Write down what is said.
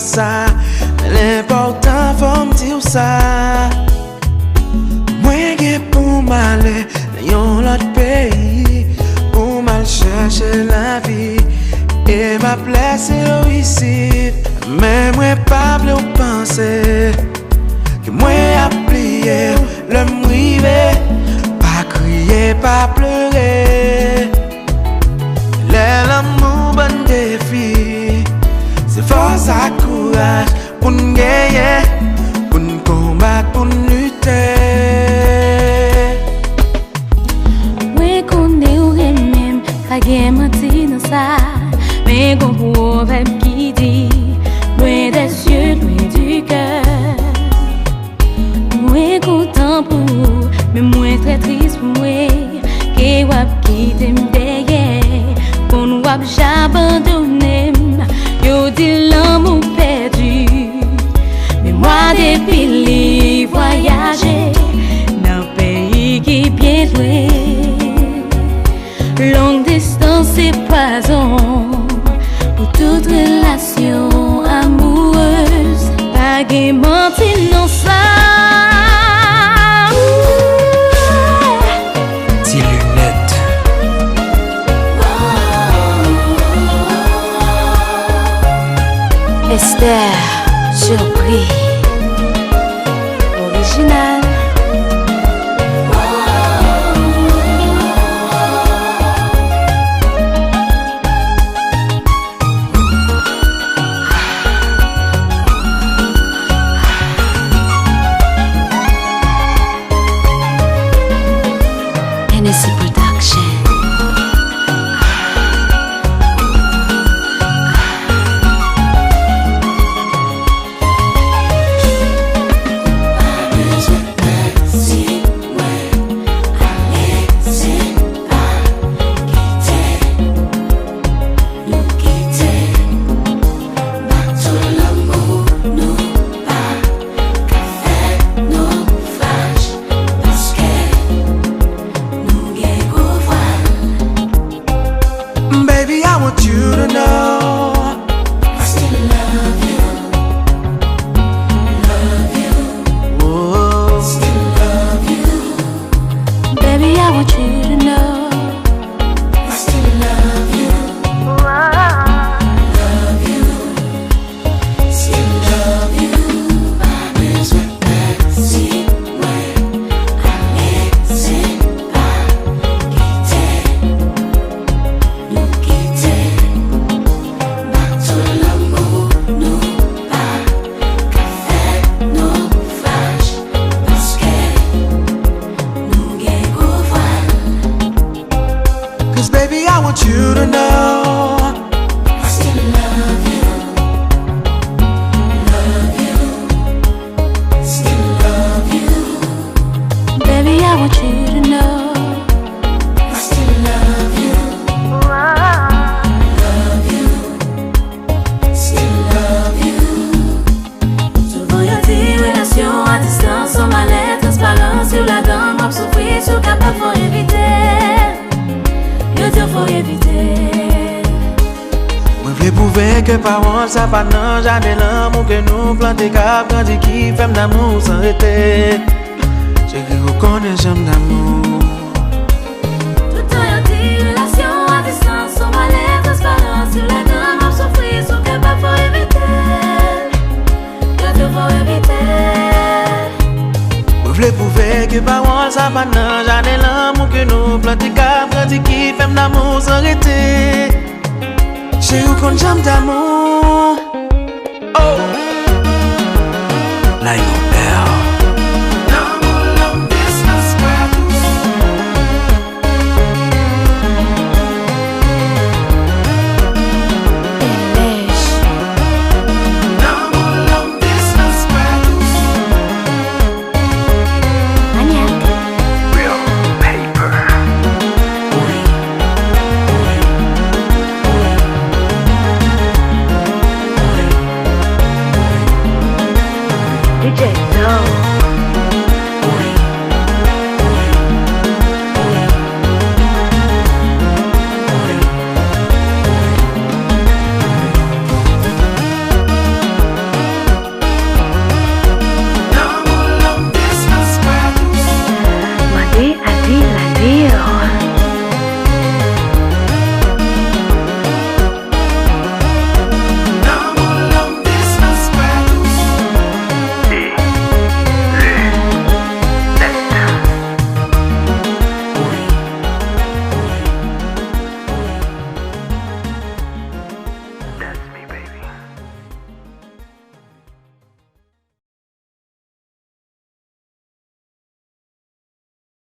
ça. Mais l'important, faut me dire ça. Moi, j'ai pour m'aller dans l'autre pays, pour mal chercher la vie. Et ma place est ici. Mais moi, pas plus penser que moi, à plier, le rive, pas crier, pas pleurer. L'amour, bon défi, c'est force à courage pour nous gagner, pour nous combattre, pour nous lutter. Oui, qu'on est au même, pas de mentir dans ça, mais qu'on proverbe qui dit, loin des yeux, loin du cœur. Moi, content pour vous, mais moi, très triste pour moi, que wap quitte m'deye, qu'on wap j'abandonne, yo dit l'amour perdu. Mais moi, depuis les voyager, dans un pays qui est bien loin, longue distance c'est poison pour toute relation amoureuse. Pas de mentir non ça. Esther, surpris, original. NSC Production. Baby, I want you to know I still love you, oh, still love you, Baby, I want you to know. I still love you, still love you. Pas besoin de si loin, allez, c'est pas quitter, nous quitter. Bateau l'amour, nous pas qu'à faire naufrage, parce que nous gagnons gros voile. cause baby, I want you to know I still love you, still love you, Baby, I want you to know. I still love you, still love you. Souvent y'a des relations à distance, sans mal-être, transparence sur la dent, on souffrir, sur capable, faut éviter. Yo te faut éviter. moi v'lais prouver que parole ça pas non jamais l'amour que nous planter cap grandi qui fait d'amour sans arrêter. J'ai cru reconnaître j'aime d'amour. Tout le temps y'a des relations à distance, sans mal-être, transparence sur la dent, on souffrir, sur capable, faut éviter. Yo te faut éviter. Moi v'lais prouver que parole ça pas non jamais l'amour que nous planter cap grandi qui fait d'amour sans arrêter. J'ai reconnaître j'aime d'amour. Oh, like a bell. DJ No.